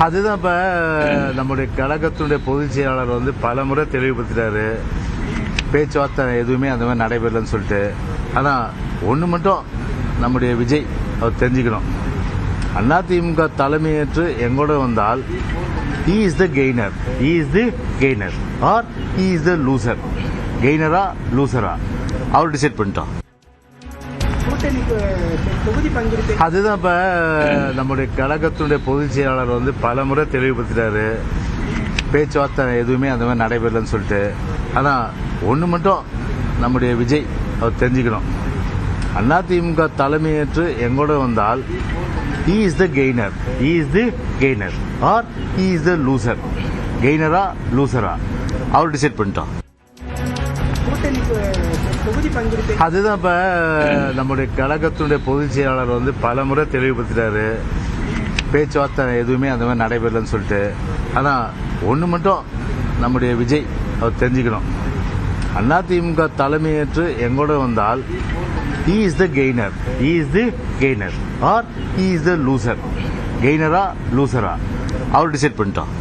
அதுதான் இப்ப நம்முடைய கழகத்தினுடைய பொதுச் செயலாளர் வந்து பல முறை தெளிவுபடுத்திட்டாரு. பேச்சுவார்த்தை எதுவுமே அந்த மாதிரி நடைபெறலன்னு சொல்லிட்டு. ஆனா ஒண்ணு மட்டும் நம்முடைய விஜய் அவர் தெரிஞ்சுக்கணும். அதிமுக தலைமையேற்று எங்கூட வந்தால் he is the gainer, he is the gainer or he is the loser. கெய்னரா லூசரா அவர் டிசைட் பண்ணிட்டோம். அதுதான் இப்ப நம்முடைய கழகத்தினுடைய பொதுச் செயலாளர் வந்து பல முறை தெளிவுபடுத்திட்டாரு. பேச்சுவார்த்தை எதுவுமே அந்த மாதிரி நடைபெறலன்னு சொல்லிட்டு. ஆனா ஒண்ணு மட்டும் நம்முடைய விஜய் அவர் தெரிஞ்சுக்கணும். அதிமுக தலைமையேற்று எங்கூட வந்தால் he is the gainer, he is the gainer or he is the loser. கெய்னரா லூசரா அவர் டிசைட் பண்ணிட்டோம். அதுதான் இப்ப நம்முடைய கழகத்தினுடைய பொதுச் செயலாளர் வந்து பல முறை தெளிவுபடுத்திட்டாரு. பேச்சுவார்த்தை எதுவுமே அந்த மாதிரி நடைபெறலன்னு சொல்லிட்டு. ஆனா ஒண்ணு மட்டும் நம்முடைய விஜய் அவர் தெரிஞ்சுக்கணும். அதிமுக தலைமையேற்று எங்கூட வந்தால் he is the gainer, he is the gainer or he is the loser. கெய்னரா லூசரா அவர் டிசைட் பண்ணிட்டோம்.